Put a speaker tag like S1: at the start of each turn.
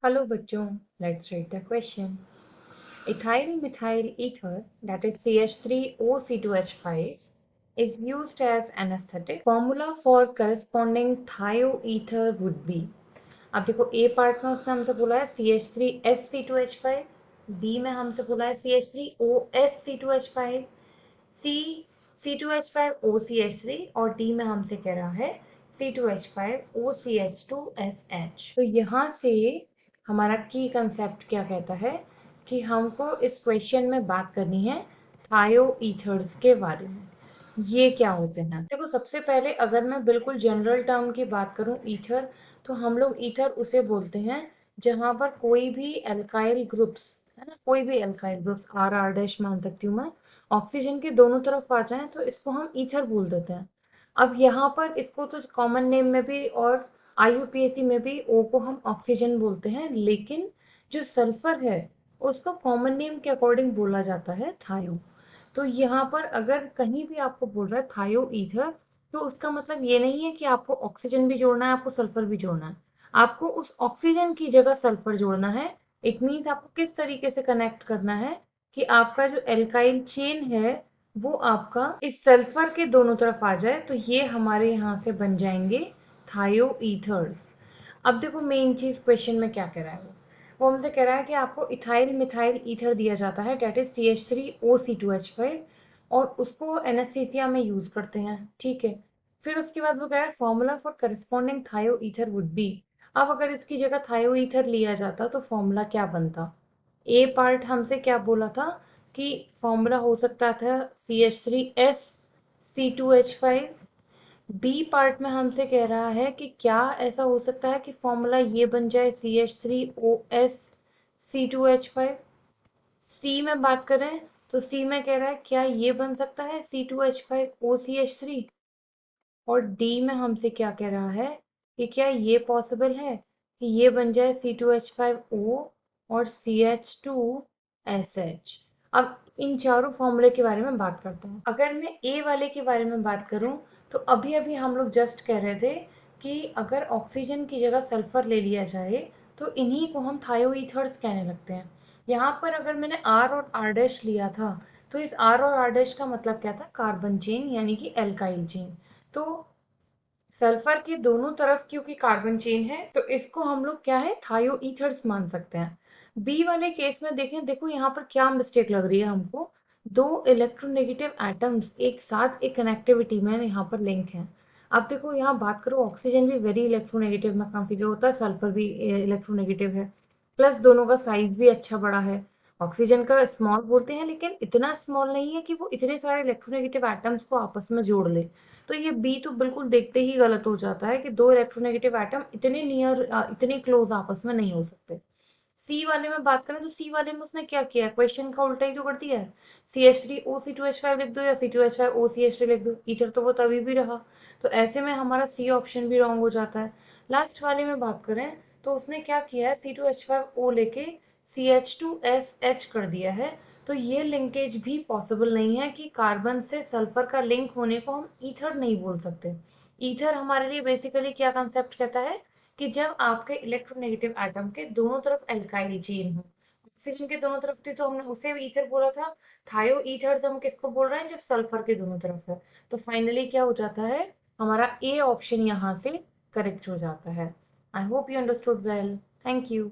S1: Hello बच्चों, let's read the question. Ethyl methyl ether, that is CH3OC2H5, is used as anesthetic. Formula for corresponding thioether would be. अब देखो A part में उसने हमसे बोला है CH3SC2H5, B में हमसे बोला है CH3OSC2H5, C C2H5OCH3 और D में हमसे कह रहा है C2H5OCH2SH। तो यहाँ से हमारा की कंसेप्ट क्या कहता है कि हमको इस क्वेश्चन में बात करनी है थायोईथर्स के बारे में। ये क्या होते हैं? देखो सबसे पहले अगर मैं बिल्कुल जनरल टर्म की बात करूं ईथर, तो हम लोग ईथर उसे बोलते हैं जहां पर कोई भी एल्काइल ग्रुप्स है ना, कोई भी alkyl groups R R dash मान सकती हूँ मैं, ऑक्सीजन के दोनों तरफ आ जाए तो इसको हम ईथर बोल देते हैं। अब यहाँ पर इसको तो कॉमन नेम में भी और आईयूपीएसी में भी ओ को हम ऑक्सीजन बोलते हैं, लेकिन जो सल्फर है उसको कॉमन नेम के अकॉर्डिंग बोला जाता है थायो। तो यहाँ पर अगर कहीं भी आपको बोल रहा है थायो ईथर, तो उसका मतलब ये नहीं है कि आपको ऑक्सीजन भी जोड़ना है, आपको सल्फर भी जोड़ना है। आपको उस ऑक्सीजन की जगह सल्फर जोड़ना है। इट मीन्स आपको किस तरीके से कनेक्ट करना है कि आपका जो एल्काइल चेन है वो आपका इस सल्फर के दोनों तरफ आ जाए, तो ये हमारे यहाँ से बन जाएंगे थायो ईथर्स। अब देखो मेन चीज क्वेश्चन में क्या कह रहा है वो हमसे कह रहा है कि आपको इथाइल मिथाइल ईथर दिया जाता है, डेट इज CH3OC2H5, और उसको एनेस्थीसिया में यूज करते हैं, ठीक है। फिर उसके बाद वो कह रहा है फॉर्मूला फॉर करस्पॉन्डिंग थायो ईथर वुड बी। अब अगर इसकी जगह थायो ईथर लिया जाता तो फॉर्मूला क्या बनता? ए पार्ट हमसे क्या बोला था कि फॉर्मूला हो सकता था CH3SC2H5। बी पार्ट में हमसे कह रहा है कि क्या ऐसा हो सकता है कि फॉर्मूला ये बन जाए CH3OSC2H5। सी में बात करें तो सी में कह रहा है क्या ये बन सकता है C2H5OCH3। और डी में हमसे क्या कह रहा है कि क्या ये पॉसिबल है कि ये बन जाए C2H5O और CH2SH। अब इन चारों फॉर्मूले के बारे में बात करते हैं। अगर मैं ए वाले के बारे में बात करूं तो अभी अभी हम लोग जस्ट कह रहे थे कि अगर ऑक्सीजन की जगह सल्फर ले लिया जाए तो इन्हीं को हम थायोईथर्स कहने लगते हैं। यहाँ पर अगर मैंने आर और आर डैश लिया था तो इस आर और आर डैश का मतलब क्या था? कार्बन चेन यानी कि एल्काइल चेन। तो सल्फर के दोनों तरफ क्योंकि कार्बन चेन है तो इसको हम लोग क्या है थायोईथर्स मान सकते हैं। बी वाले केस में देखें, देखो यहाँ पर क्या मिस्टेक लग रही है हमको। दो इलेक्ट्रोनेगेटिव एटम्स एक साथ एक कनेक्टिविटी में यहाँ पर लिंक है। अब देखो यहाँ बात करो ऑक्सीजन भी वेरी इलेक्ट्रोनेगेटिव में कंसीडर होता है, सल्फर भी इलेक्ट्रोनेगेटिव है, प्लस दोनों का साइज भी अच्छा बड़ा है। ऑक्सीजन का स्मॉल बोलते हैं लेकिन इतना स्मॉल नहीं है कि वो इतने सारे इलेक्ट्रोनेगेटिव एटम्स को आपस में जोड़ ले। तो ये बी तो बिल्कुल देखते ही गलत हो जाता है कि दो इलेक्ट्रोनेगेटिव एटम इतने नियर इतने क्लोज आपस में नहीं हो सकते। सी वाले में बात करें तो सी वाले में उसने क्या किया, क्वेश्चन का उल्टा ही तो कर दिया है। CH3OC2H5 लिख दो या C2H5OCH3 लिख दो, ईथर तो वो तभी भी रहा। तो ऐसे में हमारा सी ऑप्शन भी रॉन्ग हो जाता है। लास्ट वाले में बात करें तो उसने क्या किया है, C2H5O लेके CH2SH कर दिया है। तो ये लिंकेज भी पॉसिबल नहीं है कि कार्बन से सल्फर का लिंक होने को हम ईथर नहीं बोल सकते। ईथर हमारे लिए बेसिकली क्या कंसेप्ट कहता है कि जब आपके इलेक्ट्रोनेगेटिव एटम के दोनों तरफ एल्काइल चेन हो। ऑक्सीजन के दोनों तरफ थी तो हमने उसे ईथर बोला था। थायो ईथर्स हम किसको बोल रहे हैं जब सल्फर के दोनों तरफ है। तो फाइनली क्या हो जाता है, हमारा ए ऑप्शन यहाँ से करेक्ट हो जाता है। I hope you understood well. Thank you.